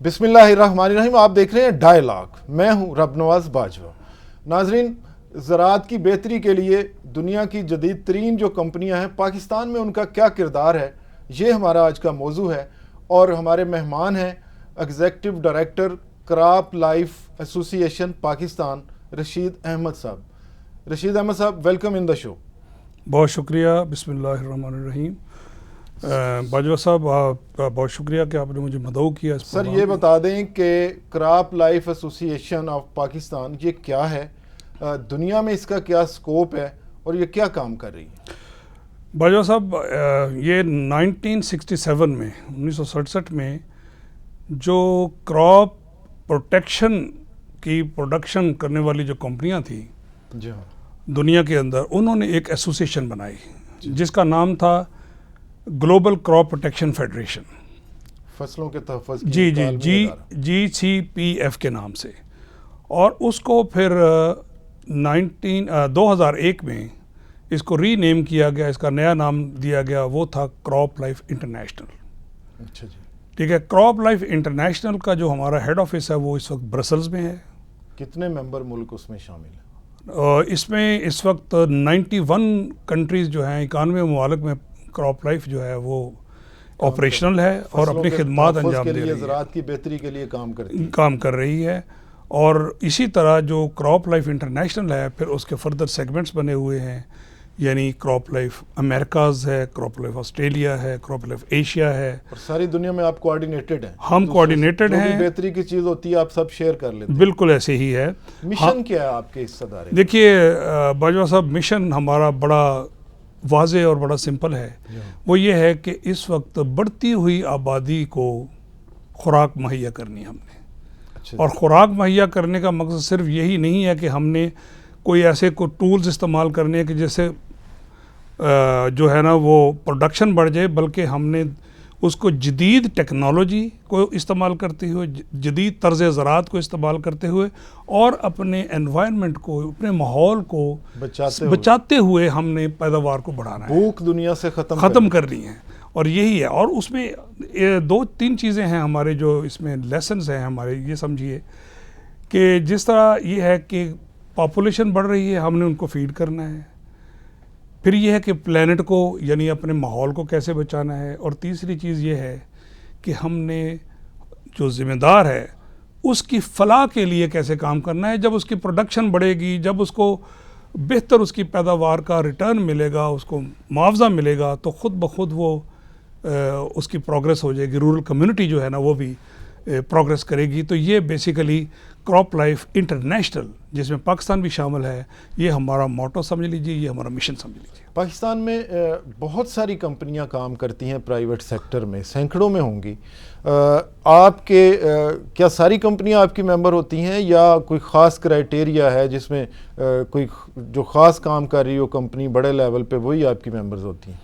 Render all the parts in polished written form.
बिस्मिल्लाहिर्रहमानिर्रहीम। आप देख रहे हैं डायलॉग, मैं हूं रबनवाज बाजवा। नाजरीन, ज़राअत की बेहतरी के लिए दुनिया की जदीद तरीन जो कंपनियां हैं, पाकिस्तान में उनका क्या किरदार है, ये हमारा आज का मौजू है। और हमारे मेहमान हैं executive director CropLife association Pakistan, Rashid Ahmed साहब। रशीद अहमद साहब, वेलकम इन द शो। बहुत शुक्रिया। बिस्मिल्लाहिर्रहमानिर्रहीम। बाजवा साहब, बहुत शुक्रिया कि आपने मुझे मदऊ किया। सर, ये बता दें कि crop life association of Pakistan ये क्या है, दुनिया में इसका क्या स्कोप है और ये क्या काम कर रही है? बाजवा साहब, ये 1967 में 1967 में जो क्रॉप प्रोटेक्शन की प्रोडक्शन करने वाली जो कंपनियां थी जी हाँ, दुनिया के अंदर, उन्होंने एक एसोसिएशन बनाई जिसका नाम था ग्लोबल क्रॉप प्रोटेक्शन फेडरेशन। फसलों के तहफ़्फ़ुज़ जी GCPF के नाम से। और उसको फिर 2001 में इसको रीनेम किया गया, इसका नया नाम दिया गया, वो था क्रॉप लाइफ इंटरनेशनल। अच्छा जी, ठीक है। क्रॉप लाइफ इंटरनेशनल का जो हमारा हेड ऑफिस है वो इस वक्त ब्रसल्स में है। कितने मेंबर मुल्क उसमें शामिल हैं? इसमें इस वक्त 91 कंट्रीज़ जो हैं, 91 ममालिक में क्रॉप लाइफ जो है वो ऑपरेशनल है और अपनी खिदमात अंजाम दे रही है, ज़राअत की बेहतरी के लिए काम कर रही है। और इसी तरह जो क्रॉप लाइफ इंटरनेशनल है, फिर उसके फर्दर सेगमेंट्स बने हुए हैं, यानी क्रॉप लाइफ अमेरिकाज़ है, क्रॉप लाइफ ऑस्ट्रेलिया है, क्रॉप लाइफ एशिया है। और सारी दुनिया में आप कोऑर्डिनेटेड हैं? हम कोऑर्डिनेटेड हैं। बेहतरी की चीज़ होती है आप सब शेयर कर लेते हैं। बिल्कुल ऐसे ही है। मिशन क्या है आपके इस अदारे? देखिए बाजवा साहब, मिशन हमारा बड़ा वाज़े और बड़ा सिंपल है। वो ये है कि इस वक्त बढ़ती हुई आबादी को खुराक मुहैया करनी है हमने। अच्छा। और खुराक मुहैया करने का मकसद सिर्फ यही नहीं है कि हमने कोई ऐसे को टूल्स इस्तेमाल करने हैं कि जैसे जो है ना वो प्रोडक्शन बढ़ जाए, बल्कि हमने उसको जदीद टेक्नोलॉजी को इस्तेमाल करते हुए, जदीद तर्ज़ ज़राअत को इस्तेमाल करते हुए और अपने एनवायरनमेंट को, अपने माहौल को बचाते हुए हमने पैदावार को बढ़ाना है। भूख दुनिया से ख़त्म करनी है। और यही है। और उसमें 2-3 चीज़ें हैं हमारे जो इसमें लेसन्स हैं हमारे। ये समझिए कि जिस तरह ये है कि पॉपुलेशन बढ़ रही है, हमने उनको फीड करना है। फिर ये है कि प्लेनेट को, यानी अपने माहौल को कैसे बचाना है। और तीसरी चीज़ ये है कि हमने जो ज़िम्मेदार है उसकी फलाह के लिए कैसे काम करना है। जब उसकी प्रोडक्शन बढ़ेगी, जब उसको बेहतर उसकी पैदावार का रिटर्न मिलेगा, उसको मुआवजा मिलेगा, तो ख़ुद ब खुद वो उसकी प्रोग्रेस हो जाएगी। रूरल कम्युनिटी जो है ना वो भी प्रोग्रेस करेगी। तो ये बेसिकली क्रॉप लाइफ इंटरनेशनल, जिसमें पाकिस्तान भी शामिल है, ये हमारा मोटो समझ लीजिए, ये हमारा मिशन समझ लीजिए। पाकिस्तान में बहुत सारी कंपनियां काम करती हैं प्राइवेट सेक्टर में, सैकड़ों में होंगी। आपके क्या सारी कंपनियां आपकी मेंबर होती हैं या कोई ख़ास क्राइटेरिया है जिसमें कोई जो ख़ास काम कर रही हो कंपनी बड़े लेवल पे, वही आपकी मेंबर्स होती हैं?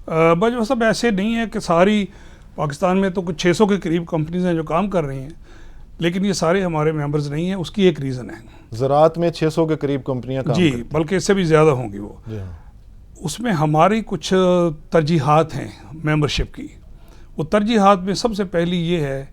बस सब ऐसे नहीं है कि सारी, पाकिस्तान में तो कुछ 600 के करीब कंपनीज हैं जो काम कर रही हैं, लेकिन ये सारे हमारे मेंबर्स नहीं हैं। उसकी एक रीज़न है, ज़राअत में 600 के करीब कंपनियां काम जी, बल्कि इससे भी ज़्यादा होंगी वो। उसमें हमारी कुछ तरजीहात हैं मेंबरशिप की। वो तरजीहात में सबसे पहली ये है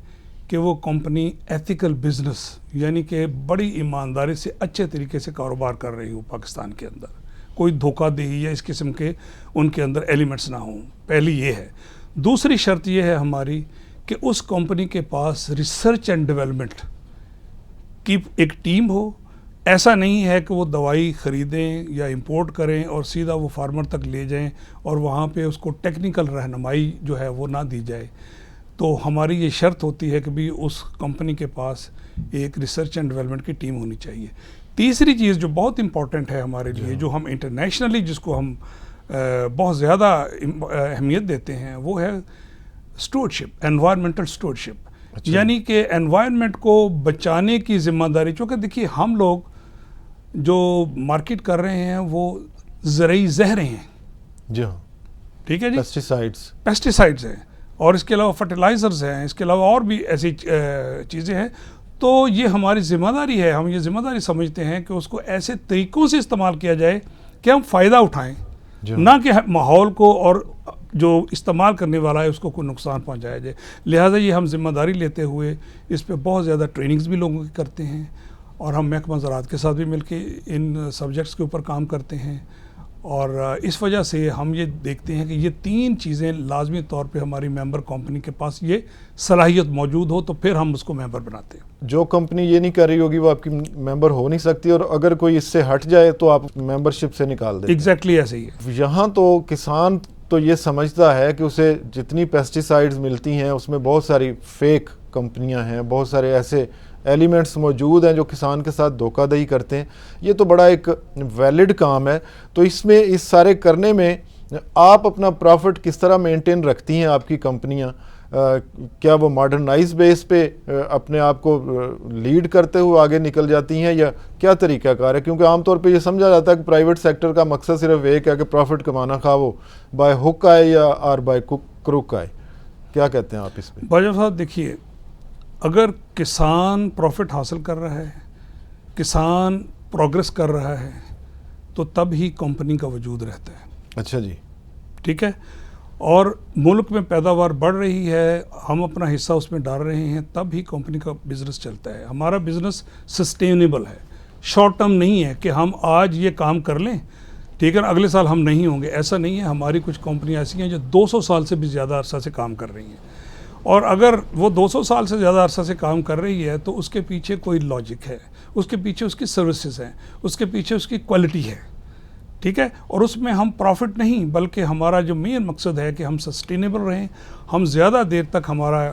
कि वो कंपनी एथिकल बिजनेस, यानी कि बड़ी ईमानदारी से अच्छे तरीके से कारोबार कर रही हो पाकिस्तान के अंदर, कोई धोखाधड़ी या इस किस्म के उनके अंदर एलिमेंट्स ना हों। पहली ये है। दूसरी शर्त ये है हमारी कि उस कंपनी के पास रिसर्च एंड डेवलपमेंट की एक टीम हो। ऐसा नहीं है कि वो दवाई ख़रीदें या इंपोर्ट करें और सीधा वो फार्मर तक ले जाएं और वहाँ पे उसको टेक्निकल रहनुमाई जो है वो ना दी जाए। तो हमारी ये शर्त होती है कि भी उस कंपनी के पास एक रिसर्च एंड डेवलपमेंट की टीम होनी चाहिए। तीसरी चीज़ जो बहुत इम्पॉर्टेंट है हमारे लिए, जो हम इंटरनेशनली जिसको हम बहुत ज़्यादा अहमियत देते हैं, वो है स्टूवर्डशिप, एनवायरमेंटल स्टूवर्डशिप। अच्छा। यानी कि एनवायरनमेंट को बचाने की जिम्मेदारी, चूँकि देखिए हम लोग जो मार्केट कर रहे हैं वो ज़रई ज़हरें हैं। जी हाँ, ठीक है जी, पेस्टिसाइड्स हैं, और इसके अलावा फर्टिलाइज़र्स हैं, इसके अलावा और भी ऐसी चीज़ें हैं। तो ये हमारी ज़िम्मेदारी है, हम ये ज़िम्मेदारी समझते हैं कि उसको ऐसे तरीक़ों से इस्तेमाल किया जाए कि हम फ़ायदा उठाएं, ना कि माहौल को और जो इस्तेमाल करने वाला है उसको कोई नुकसान पहुंचाया जाए। लिहाजा ये हम जिम्मेदारी लेते हुए इस पे बहुत ज़्यादा ट्रेनिंग्स भी लोगों की करते हैं और हम महकमा ज़राअत के साथ भी मिलके इन सब्जेक्ट्स के ऊपर काम करते हैं। और इस वजह से हम ये देखते हैं कि ये 3 चीज़ें लाजमी तौर पे हमारी मेंबर कंपनी के पास ये सलाहियत मौजूद हो तो फिर हम उसको मेंबर बनाते हैं। जो कंपनी ये नहीं कर रही होगी वो आपकी मेंबर हो नहीं सकती, और अगर कोई इससे हट जाए तो आप मेंबरशिप से निकाल दें। एग्जैक्टली ऐसे ही है। यहाँ तो किसान तो ये समझता है कि उसे जितनी पेस्टिसाइड्स मिलती हैं उसमें बहुत सारी फेक कंपनियां हैं, बहुत सारे ऐसे एलिमेंट्स मौजूद हैं जो किसान के साथ धोखाधड़ी करते हैं। ये तो बड़ा एक वैलिड काम है, तो इसमें इस सारे करने में आप अपना प्रॉफिट किस तरह मेंटेन रखती हैं आपकी कंपनियां? क्या वो मॉडर्नाइज बेस पे अपने आप को लीड करते हुए आगे निकल जाती हैं या क्या तरीक़ाकार है? क्योंकि आमतौर पे ये समझा जाता है कि प्राइवेट सेक्टर का मकसद सिर्फ एक है कि प्रॉफिट कमाना, खा वो बाय हुक आए या और बाय क्रुक आए। क्या कहते हैं आप इस पे? बाजवा साहब देखिए, अगर किसान प्रॉफिट हासिल कर रहा है, किसान प्रोग्रेस कर रहा है, तो तब ही कंपनी का वजूद रहता है। अच्छा जी, ठीक है। और मुल्क में पैदावार बढ़ रही है, हम अपना हिस्सा उसमें डाल रहे हैं, तब ही कंपनी का बिज़नेस चलता है। हमारा बिज़नेस सस्टेनेबल है, शॉर्ट टर्म नहीं है कि हम आज ये काम कर लें, ठीक है, अगले साल हम नहीं होंगे, ऐसा नहीं है। हमारी कुछ कंपनियां ऐसी हैं जो 200 साल से भी ज़्यादा अरसा से काम कर रही हैं, और अगर वो 200 साल से ज़्यादा अरसा से काम कर रही है तो उसके पीछे कोई लॉजिक है, उसके पीछे उसकी सर्विसेज हैं, उसके पीछे उसकी क्वालिटी है, ठीक है। और उसमें हम प्रॉफिट नहीं, बल्कि हमारा जो मेन मकसद है कि हम सस्टेनेबल रहें, हम ज़्यादा देर तक हमारा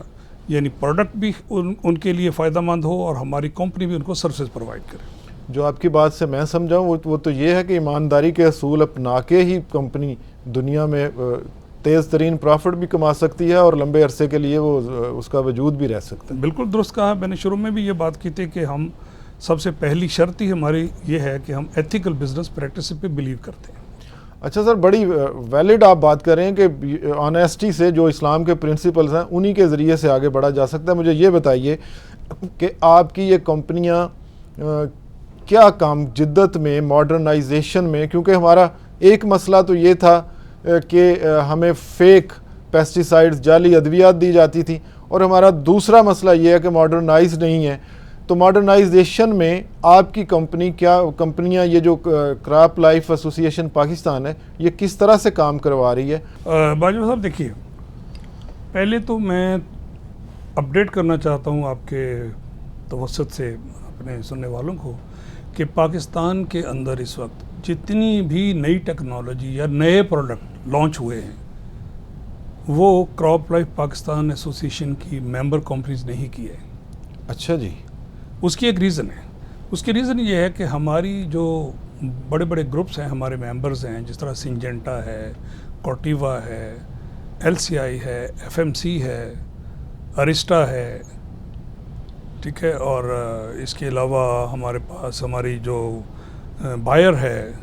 यानी प्रोडक्ट भी उनके लिए फ़ायदेमंद हो और हमारी कंपनी भी उनको सर्विसेज प्रोवाइड करे। जो आपकी बात से मैं समझाऊँ वो तो ये है कि ईमानदारी के असूल अपना के ही कंपनी दुनिया में तेज़ तरीन प्रॉफिट भी कमा सकती है और लंबे अरसे के लिए वो उसका वजूद भी रह सकता है। बिल्कुल दुरुस्त कहा। मैंने शुरू में भी ये बात की थी कि हम सबसे पहली शर्त ही हमारी ये है कि हम एथिकल बिजनेस प्रैक्टिस पे बिलीव करते हैं। अच्छा सर, बड़ी वैलिड आप बात कर रहे हैं कि ऑनेस्टी से जो इस्लाम के प्रिंसिपल्स हैं उन्हीं के ज़रिए से आगे बढ़ा जा सकता है। मुझे ये बताइए कि आपकी ये कंपनियां क्या काम जिद्दत में, मॉडर्नाइजेशन में, क्योंकि हमारा एक मसला तो ये था कि हमें फेक पेस्टिसाइड्स, जाली अद्वियात दी जाती थी, और हमारा दूसरा मसला ये है कि मॉडर्नाइज नहीं है। तो मॉडर्नाइजेशन में आपकी कंपनियां ये जो क्रॉप लाइफ एसोसिएशन पाकिस्तान है, ये किस तरह से काम करवा रही है? बाजवा साहब देखिए, पहले तो मैं अपडेट करना चाहता हूँ आपके तवस्सुत से अपने सुनने वालों को कि पाकिस्तान के अंदर इस वक्त जितनी भी नई टेक्नोलॉजी या नए प्रोडक्ट लॉन्च हुए हैं वो क्रॉप लाइफ पाकिस्तान एसोसिएशन की मेंबर कंपनीज नहीं की है। अच्छा जी। उसकी एक रीज़न है। उसकी रीज़न ये है कि हमारी जो बड़े बड़े ग्रुप्स हैं, हमारे मेंबर्स हैं, जिस तरह सिंजेंटा है, कॉर्टिवा है, LCI है, FMC है, अरिस्टा है, ठीक है, और इसके अलावा हमारे पास हमारी जो बायर है,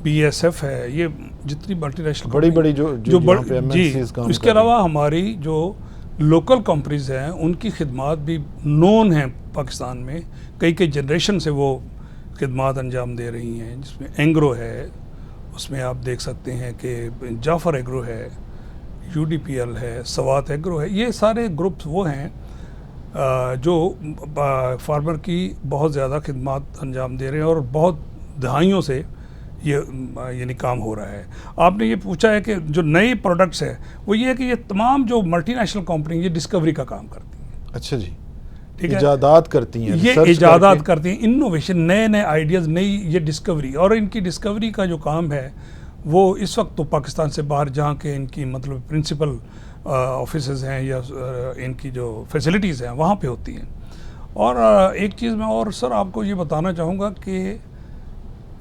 BSF है, ये जितनी मल्टीनेशनल बड़ी बड़ी जो जी, इसके अलावा हमारी जो लोकल कंपनीज हैं उनकी खिदमात भी नोन हैं पाकिस्तान में, कई जनरेशन से वो खिदमात अंजाम दे रही हैं, जिसमें एंग्रो है, उसमें आप देख सकते हैं कि जाफर एग्रो है, UDPL है, सवात एग्रो है। ये सारे ग्रुप्स वो हैं जो फार्मर की बहुत ज़्यादा खिदमात अंजाम दे रहे हैं और बहुत दहाइयों से ये यानी काम हो रहा है। आपने ये पूछा है कि जो नए प्रोडक्ट्स है वो ये है कि ये तमाम जो मल्टीनेशनल कंपनी ये डिस्कवरी का काम करती हैं। अच्छा जी, ठीक है, इजादात करती हैं, ये इजादात करती हैं, इनोवेशन, नए नए आइडियाज़, नई ये डिस्कवरी, और इनकी डिस्कवरी का जो काम है वो इस वक्त तो पाकिस्तान से बाहर जहाँ के इनकी मतलब प्रिंसिपल ऑफिसेज हैं या इनकी जो फैसिलिटीज़ हैं वहाँ पे होती हैं। और एक चीज़ मैं और सर आपको ये बताना चाहूँगा कि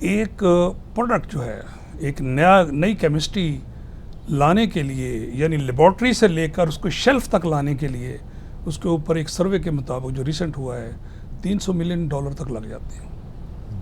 एक प्रोडक्ट जो है, एक नई केमिस्ट्री लाने के लिए, यानी लेबॉर्ट्री से लेकर उसको शेल्फ तक लाने के लिए, उसके ऊपर एक सर्वे के मुताबिक जो रिसेंट हुआ है $300 मिलियन तक लग जाते हैं।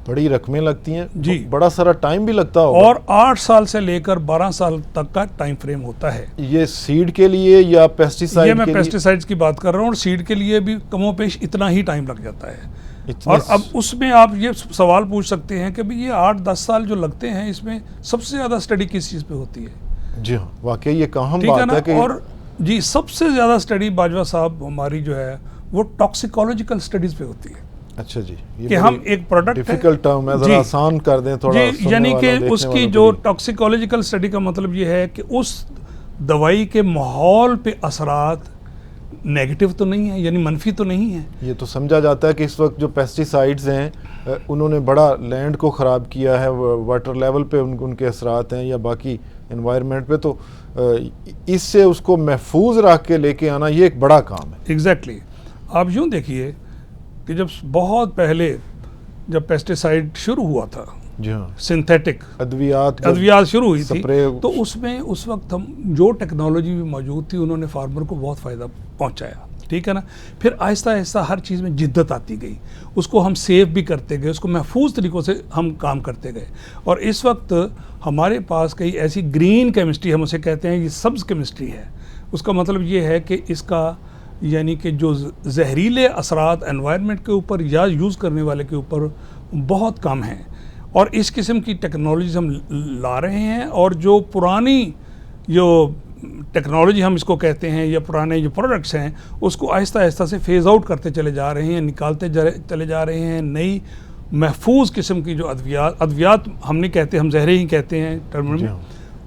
बड़ी रकमें लगती हैं जी, बड़ा सारा टाइम भी लगता होगा। और 8 साल से लेकर 12 साल तक का टाइम फ्रेम होता है। ये सीड के लिए या पेस्टिसाइड? ये मैं पेस्टिसाइड्स की बात कर रहा हूँ, और सीड के लिए भी कमोपेश इतना ही टाइम लग जाता है। और अब उसमें आप ये सवाल पूछ सकते हैं कि भाई ये 8-10 साल जो लगते हैं, इसमें सबसे ज़्यादा स्टडी किस चीज़ पे होती है? जी हाँ, वाकई ये अहम ठीक है बात ना। है कि और जी सबसे ज़्यादा स्टडी बाजवा साहब हमारी जो है वो टॉक्सिकोलॉजिकल स्टडीज़ पे होती है। अच्छा जी, ये कि हम एक प्रोडक्ट डिफिकल्ट टर्म है, जरा आसान कर दें थोड़ा जी, सुनने यानी कि वालों, देखने उसकी वालों के जो लिए। टॉक्सिकोलॉजिकल स्टडी का मतलब ये है कि उस दवाई के माहौल पे असरात नेगेटिव तो नहीं है, यानी मनफी तो नहीं है। ये तो समझा जाता है कि इस वक्त जो पेस्टिसाइड्स हैं उन्होंने बड़ा लैंड को ख़राब किया है, वाटर लेवल पे उनके असरात हैं या बाकी एनवायरनमेंट पे, तो इससे उसको महफूज रख के लेके आना ये एक बड़ा काम है। एग्जैक्टली आप यूँ देखिए कि जब बहुत पहले जब पेस्टिसाइड शुरू हुआ था, जी हाँ, सिंथेटिक अद्वियात शुरू हुई थी, स्प्रे, तो उसमें उस वक्त हम जो टेक्नोलॉजी भी मौजूद थी उन्होंने फार्मर को बहुत फ़ायदा पहुंचाया। ठीक है ना। फिर आहिस्ता आहिस्ता हर चीज़ में जिद्दत आती गई, उसको हम सेव भी करते गए, उसको महफूज तरीक़ों से हम काम करते गए। और इस वक्त हमारे पास कई ऐसी ग्रीन केमिस्ट्री, हम उसे कहते हैं ये सब्ज़ केमिस्ट्री है। उसका मतलब ये है कि इसका यानी कि जो जहरीले असरात एनवायरनमेंट के ऊपर या यूज़ करने वाले के ऊपर बहुत कम हैं। और इस किस्म की टेक्नोलॉजीज हम ला रहे हैं, और जो पुरानी जो टेक्नोलॉजी हम इसको कहते हैं या पुराने जो प्रोडक्ट्स हैं उसको आहिस्ता आहिस्ता से फेज़ आउट करते चले जा रहे हैं, निकालते चले जा रहे हैं। नई महफूज किस्म की जो अद्वियात हम नहीं कहते, हम जहरे ही कहते हैं टर्म में,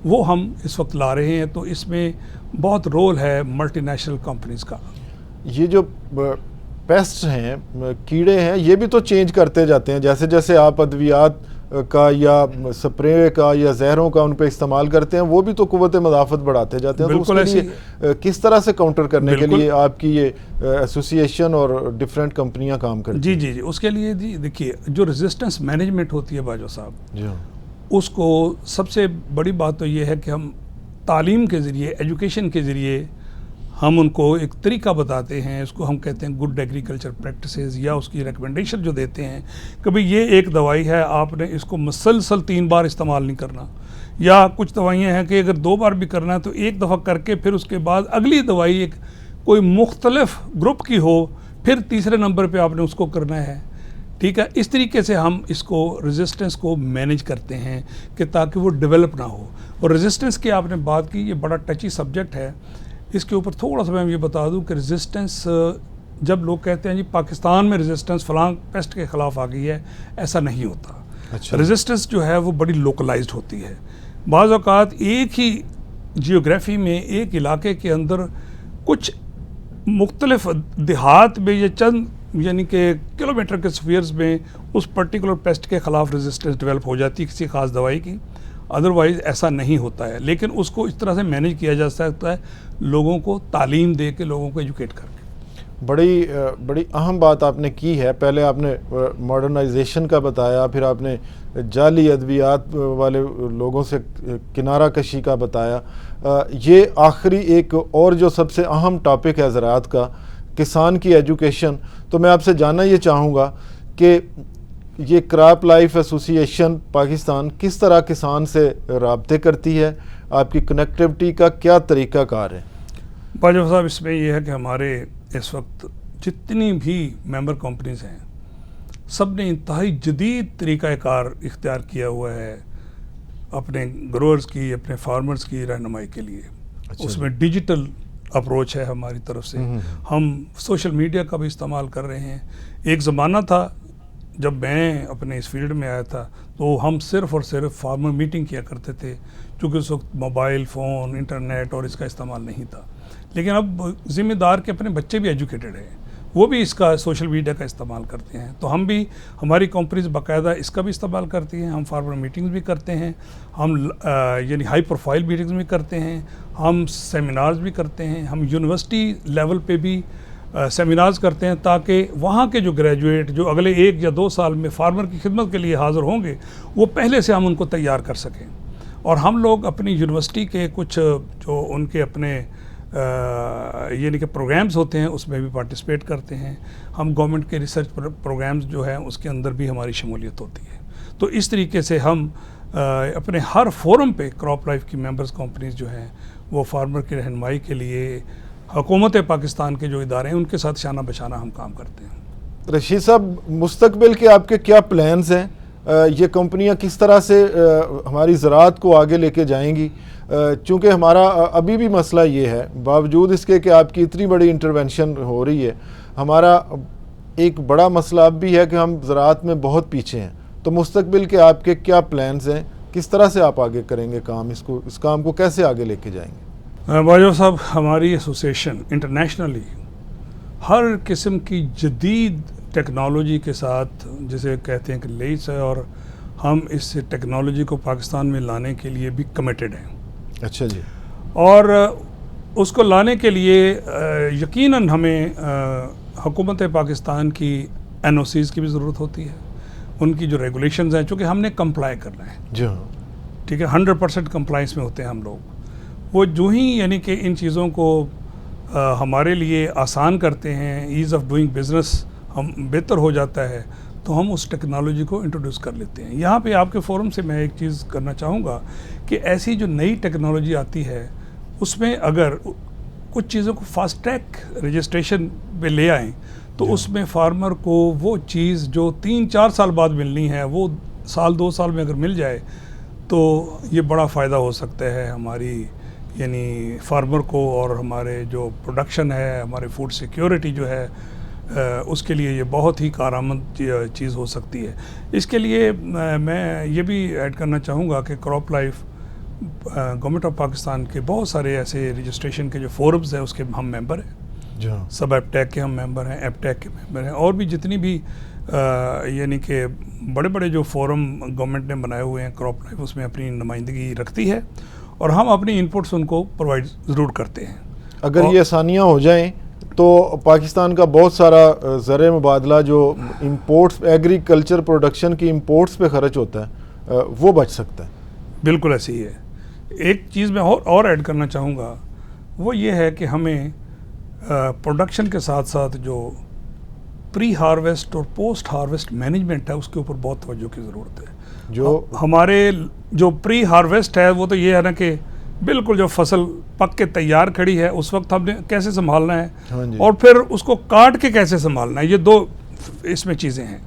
वो हम इस वक्त ला रहे हैं। तो इसमें बहुत रोल है मल्टीनेशनल कंपनीज़ का। ये जो पेस्ट हैं, कीड़े हैं, ये भी तो चेंज करते जाते हैं, जैसे जैसे आप अद्वियात का या स्प्रे का या जहरों का उन पे इस्तेमाल करते हैं, वो भी तो कुव्वत मदाफ़त बढ़ाते जाते हैं। तो उसके लिए किस तरह से काउंटर करने के लिए आपकी ये एसोसिएशन और डिफरेंट कंपनियां काम करती हैं? जी, उसके लिए जी देखिए, जो रेजिस्टेंस मैनेजमेंट होती है बाजवा साहब, जी हाँ, उसको सबसे बड़ी बात तो ये है कि हम तालीम के ज़रिए, एजुकेशन के ज़रिए हम उनको एक तरीका बताते हैं। उसको हम कहते हैं गुड एग्रीकल्चर प्रैक्टिसेस, या उसकी रिकमेंडेशन जो देते हैं कि भाई ये एक दवाई है, आपने इसको मुसलसल 3 बार इस्तेमाल नहीं करना, या कुछ दवाइयाँ हैं कि अगर 2 बार भी करना है तो एक दफ़ा करके फिर उसके बाद अगली दवाई एक कोई मुख्तलिफ ग्रुप की हो, फिर तीसरे नंबर पर आपने उसको करना है। ठीक है, इस तरीके से हम इसको रेजिस्टेंस को मैनेज करते हैं कि ताकि वो डेवलप ना हो। और रेजिस्टेंस की आपने बात की, ये बड़ा टची सब्जेक्ट है। इसके ऊपर थोड़ा सा मैं ये बता दूं कि रेजिस्टेंस, जब लोग कहते हैं जी पाकिस्तान में रेजिस्टेंस फलां पेस्ट के ख़िलाफ़ आ गई है, ऐसा नहीं होता। अच्छा, रेजिस्टेंस जो है वो बड़ी लोकलाइज्ड होती है। बाज़ औक़ात एक ही जियोग्राफी में, एक इलाके के अंदर कुछ मुख्तलिफ देहात में या चंद यानी कि किलोमीटर के स्फीयर्स में उस पर्टिकुलर पेस्ट के ख़िलाफ़ रेजिस्टेंस डेवलप हो जाती है किसी ख़ास दवाई की। अदरवाइज़ ऐसा नहीं होता है, लेकिन उसको इस तरह से मैनेज किया जा सकता है, लोगों को तालीम दे के, लोगों को एजुकेट करके। बड़ी अहम बात आपने की है। पहले आपने मॉडर्नाइजेशन का बताया, फिर आपने जाली अद्वियात वाले लोगों से किनारा कशी का बताया। ये आखिरी एक और जो सबसे अहम टॉपिक है ज़राअत का, किसान की एजुकेशन। तो मैं आपसे जानना ये चाहूँगा कि ये क्रॉप लाइफ एसोसिएशन पाकिस्तान किस तरह किसान से राब्ते करती है, आपकी कनेक्टिविटी का क्या तरीक़ाकार है? बाजवा साहब, इसमें यह है कि हमारे इस वक्त जितनी भी मेंबर कंपनीज़ हैं, सब ने इंतहाई जदीद तरीक़ाकार इख्तियार किया हुआ है अपने ग्रोअर्स की, अपने फार्मर्स की रहनुमाई के लिए। अच्छा, उसमें डिजिटल अप्रोच है हमारी तरफ से। हम सोशल मीडिया का भी इस्तेमाल कर रहे हैं। एक ज़माना था जब मैं अपने इस फील्ड में आया था तो हम सिर्फ़ और सिर्फ फार्मर मीटिंग किया करते थे, क्योंकि उस वक्त मोबाइल फ़ोन, इंटरनेट और इसका इस्तेमाल नहीं था। लेकिन अब ज़िम्मेदार के अपने बच्चे भी एजुकेटेड हैं, वो भी इसका सोशल मीडिया का इस्तेमाल करते हैं। तो हम भी, हमारी कंपनीज बाकायदा इसका भी इस्तेमाल करती हैं। हम फार्मर मीटिंग्स भी करते हैं, हम यानी हाई प्रोफाइल मीटिंग्स भी करते हैं, हम सेमिनार्स भी करते हैं, हम यूनिवर्सिटी लेवल पे भी सेमिनार्स करते हैं, ताकि वहाँ के जो ग्रेजुएट जो अगले 1 या 2 साल में फार्मर की खिदमत के लिए हाज़िर होंगे, वो पहले से हम उनको तैयार कर सकें। और हम लोग अपनी यूनिवर्सिटी के कुछ जो उनके अपने यानी कि प्रोग्राम्स होते हैं उसमें भी पार्टिसिपेट करते हैं। हम गवर्नमेंट के रिसर्च प्रोग्राम्स जो हैं उसके अंदर भी हमारी शमूलियत होती है। तो इस तरीके से हम अपने हर फोरम पे क्रॉप लाइफ की मेंबर्स कंपनीज जो हैं वो फार्मर की रहनुमाई के लिए हुकूमत पाकिस्तान के जो इदारे हैं उनके साथ शाना बशाना हम काम करते हैं। रशीद साहब, मुस्तकबिल के आपके क्या प्लान्स हैं? ये कंपनियां किस तरह से हमारी ज़राअत को आगे लेके जाएंगी? चूँकि हमारा अभी भी मसला ये है, बावजूद इसके कि आपकी इतनी बड़ी इंटरवेंशन हो रही है, हमारा एक बड़ा मसला अब भी है कि हम ज़राअत में बहुत पीछे हैं। तो मुस्तकबिल के आपके क्या प्लान्स हैं, किस तरह से आप आगे करेंगे काम, इस काम को कैसे आगे लेके जाएंगे? बाजवा साहब, हमारी एसोसिएशन इंटरनेशनली हर किस्म की जदीद टेक्नोलॉजी के साथ, जिसे कहते हैं कि लेस है, और हम इस टेक्नोलॉजी को पाकिस्तान में लाने के लिए भी कमिटेड हैं। अच्छा जी। और उसको लाने के लिए यकीनन हमें हुकूमत पाकिस्तान की NOCs की भी ज़रूरत होती है, उनकी जो रेगुलेशंस हैं, चूँकि हमने कंप्लाई करना है। जी हाँ, ठीक है, 100% कंप्लाइंस में होते हैं हम लोग। वो जो ही यानी कि इन चीज़ों को हमारे लिए आसान करते हैं, ईज़ ऑफ डूइंग बिज़नेस हम बेहतर हो जाता है, तो हम उस टेक्नोलॉजी को इंट्रोड्यूस कर लेते हैं। यहाँ पे आपके फोरम से मैं एक चीज़ करना चाहूँगा कि ऐसी जो नई टेक्नोलॉजी आती है, उसमें अगर कुछ चीज़ों को फास्ट ट्रैक रजिस्ट्रेशन पे ले आएँ, तो उसमें फार्मर को वो चीज़ जो 3-4 साल बाद मिलनी है, वो 1-2 साल में अगर मिल जाए, तो ये बड़ा फ़ायदा हो सकता है हमारी यानी फार्मर को, और हमारे जो प्रोडक्शन है, हमारे फूड सिक्योरिटी जो है, उसके लिए ये बहुत ही कारआमद चीज़ हो सकती है। इसके लिए मैं ये भी ऐड करना चाहूँगा कि crop life government of Pakistan के बहुत सारे ऐसे रजिस्ट्रेशन के जो फोरम्स हैं, उसके हम मेंबर हैं। सब एपटेक के हम मेंबर हैं, एपटेक के मेंबर हैं, और भी जितनी भी यानी कि बड़े बड़े जो फोरम गवर्नमेंट ने बनाए हुए हैं, क्रॉप लाइफ उसमें अपनी नुमाइंदगी रखती है, और हम अपनी इनपुट्स उनको प्रोवाइड ज़रूर करते हैं। अगर ये आसानियाँ हो जाएं तो पाकिस्तान का बहुत सारा ज़र मुबादला जो इंपोर्ट्स, एग्रीकल्चर प्रोडक्शन की इंपोर्ट्स पे खर्च होता है, वो बच सकता है। बिल्कुल ऐसी ही है। एक चीज़ मैं और ऐड करना चाहूँगा, वो ये है कि हमें प्रोडक्शन के साथ साथ जो प्री हार्वेस्ट और पोस्ट हार्वेस्ट मैनेजमेंट है, उसके ऊपर बहुत तवज्जो की ज़रूरत है। जो हमारे जो प्री हार्वेस्ट है, वो तो ये है ना कि बिल्कुल जो फसल पक के तैयार खड़ी है, उस वक्त हमने कैसे संभालना है, और फिर उसको काट के कैसे संभालना है, ये दो इसमें चीज़ें हैं।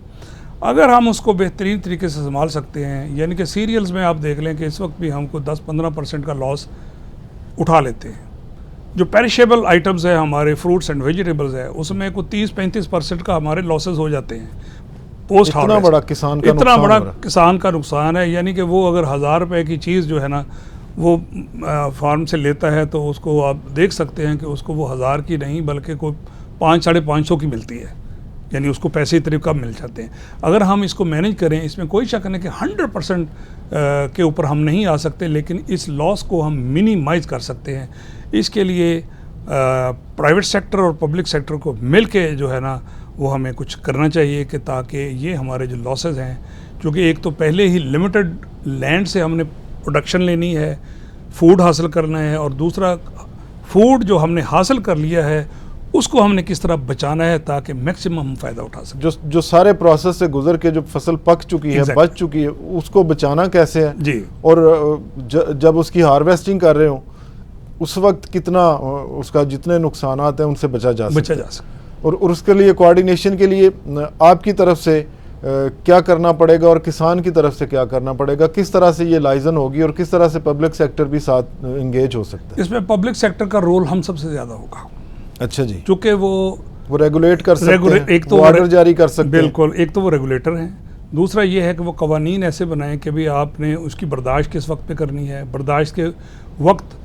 अगर हम उसको बेहतरीन तरीके से संभाल सकते हैं, यानी कि सीरियल्स में आप देख लें कि इस वक्त भी हमको 10-15% का लॉस उठा लेते हैं। जो पेरिशेबल आइटम्स है, हमारे फ्रूट्स एंड वेजिटेबल्स है, उसमें को 30-35% का हमारे लॉसेस हो जाते हैं पोस्ट हार्वेस्ट। इतना बड़ा किसान का नुकसान है। यानी कि वो अगर 1000 रुपये की चीज़ जो है ना, वो फार्म से लेता है, तो उसको आप देख सकते हैं कि उसको वो 1000 की नहीं बल्कि कोई 500-550 की मिलती है। यानी उसको पैसे इतने कम मिल जाते हैं। अगर हम इसको मैनेज करें, इसमें कोई शक नहीं कि 100% के ऊपर हम नहीं आ सकते, लेकिन इस लॉस को हम मिनिमाइज़ कर सकते हैं। इसके लिए प्राइवेट सेक्टर और पब्लिक सेक्टर को मिल के जो है ना, वो हमें कुछ करना चाहिए कि ताकि ये हमारे जो लॉसेस हैं, क्योंकि एक तो पहले ही लिमिटेड लैंड से हमने प्रोडक्शन लेनी है, फूड हासिल करना है, और दूसरा फूड जो हमने हासिल कर लिया है उसको हमने किस तरह बचाना है ताकि मैक्सिमम हम फ़ायदा उठा सकें। जो सारे प्रोसेस से गुजर के जो फसल पक चुकी है, बच चुकी है, उसको बचाना कैसे है जी। और जब उसकी हार्वेस्टिंग कर रहे हो, उस वक्त कितना उसका जितने नुकसानात हैं उनसे बचा जा सकता है। और उसके लिए कोऑर्डिनेशन के लिए आपकी तरफ से क्या करना पड़ेगा और किसान की तरफ से क्या करना पड़ेगा, किस तरह से ये लाइजन होगी और किस तरह से पब्लिक सेक्टर भी साथ इंगेज हो सकता है? इसमें पब्लिक सेक्टर का रोल हम सबसे ज़्यादा होगा। अच्छा जी। चूँकि वो रेगुलेट कर सकते हैं, एक तो ऑर्डर जारी कर सकते हैं। बिल्कुल, एक तो वो रेगुलेटर हैं, दूसरा ये है कि वो कवानीन ऐसे बनाएं कि भाई आपने उसकी बर्दाश्त किस वक्त पे करनी है, बर्दाश्त के वक्त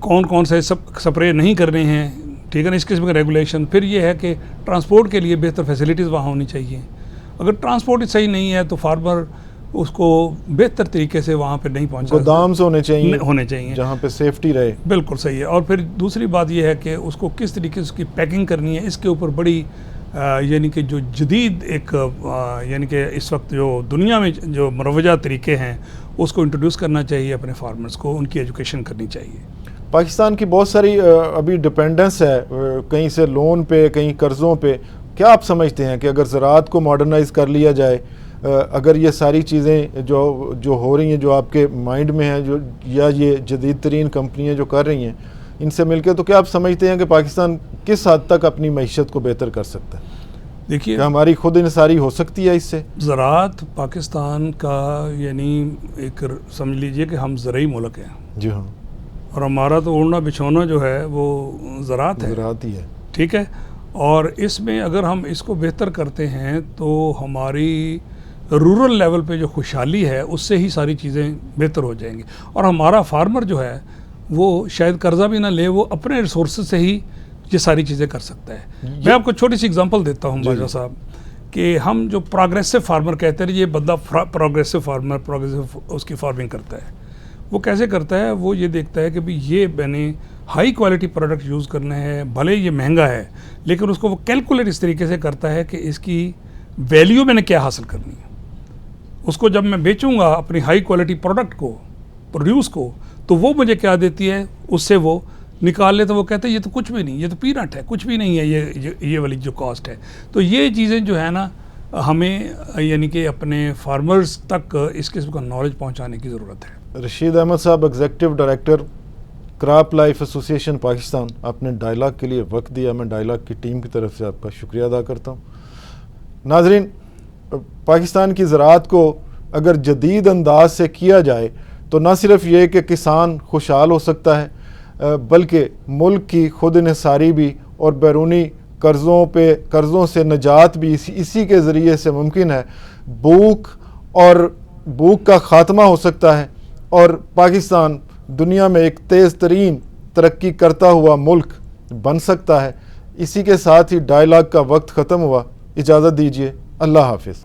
कौन कौन से स्प्रे नहीं करने हैं, ठीक है ना, इस किस्म का रेगुलेशन। फिर ये है कि ट्रांसपोर्ट के लिए बेहतर फैसिलिटीज़ वहाँ होनी चाहिए। अगर ट्रांसपोर्ट सही नहीं है तो फार्मर उसको बेहतर तरीके से वहाँ पे नहीं पहुँचा। गोदाम से होने चाहिए जहाँ पे सेफ्टी रहे। बिल्कुल सही है। और फिर दूसरी बात यह है कि उसको किस तरीके से उसकी पैकिंग करनी है, इसके ऊपर बड़ी यानी कि जो जदीद एक यानी कि इस वक्त जो दुनिया में जो मरवजा तरीके हैं, उसको इंट्रोड्यूस करना चाहिए अपने फार्मर्स को, उनकी एजुकेशन करनी चाहिए। पाकिस्तान की बहुत सारी अभी डिपेंडेंस है, कहीं से लोन पे, कहीं कर्ज़ों पे। क्या आप समझते हैं कि अगर ज़राअत को मॉडर्नाइज़ कर लिया जाए, अगर ये सारी चीज़ें जो हो रही हैं, जो आपके माइंड में हैं, जो या ये जदीद तरीन कंपनियाँ जो कर रही हैं, इनसे मिलकर, तो क्या आप समझते हैं कि पाकिस्तान किस हद तक अपनी मईशत को बेहतर कर सकता है? देखिए, क्या हमारी खुद इंसारी हो सकती है इससे? ज़राअत पाकिस्तान का यानी एक समझ लीजिए कि हम ज़रई मुल्क हैं, जी हाँ, और हमारा तो ओढ़ना बिछौना जो है वो ज़राअत है, ज़राअत ही है। ठीक है। और इसमें अगर हम इसको बेहतर करते हैं तो हमारी रूरल लेवल पे जो खुशहाली है उससे ही सारी चीज़ें बेहतर हो जाएंगी। और हमारा फार्मर जो है वो शायद कर्जा भी ना ले, वो अपने रिसोर्स से ही ये सारी चीज़ें कर सकता है। मैं आपको छोटी सी एग्जांपल देता हूँ बाजवा साहब, कि हम जो प्रोग्रेसिव फार्मर कहते हैं, ये बंदा प्रोग्रेसिव फार्मर, प्रोग्रेसिव उसकी फार्मिंग करता है, वो कैसे करता है? वो ये देखता है कि भाई ये मैंने हाई क्वालिटी प्रोडक्ट यूज़ करने हैं, भले ये महंगा है, लेकिन उसको वो कैलकुलेट इस तरीके से करता है कि इसकी वैल्यू मैंने क्या हासिल करनी है। उसको जब मैं बेचूंगा अपनी हाई क्वालिटी प्रोडक्ट को, प्रोड्यूस को, तो वो मुझे क्या देती है, उससे वो निकाल ले तो वो कहते हैं ये तो कुछ भी नहीं, ये तो पीनट है, कुछ भी नहीं है ये वाली जो कॉस्ट है। तो ये चीज़ें जो है ना, हमें यानी कि अपने फार्मर्स तक इस किस्म का नॉलेज पहुंचाने की ज़रूरत है। रशीद अहमद साहब, executive director CropLife association Pakistan, आपने डायलॉग के लिए वक्त दिया। मैं डायलॉग की टीम की तरफ से आपका शुक्रिया अदा करता हूँ। नाजरीन, पाकिस्तान की ज़राअत को अगर जदीद अंदाज से किया जाए तो न सिर्फ ये कि किसान खुशहाल हो सकता है, बल्कि मुल्क की खुद इन्हिसारी भी और बैरूनी कर्ज़ों से निजात भी इसी के ज़रिए से मुमकिन है। भूख का ख़ात्मा हो सकता है और पाकिस्तान दुनिया में एक तेज़ तरीन तरक्की करता हुआ मुल्क बन सकता है। इसी के साथ ही डायलॉग का वक्त ख़त्म हुआ। इजाज़त दीजिए। अल्लाह हाफिज़।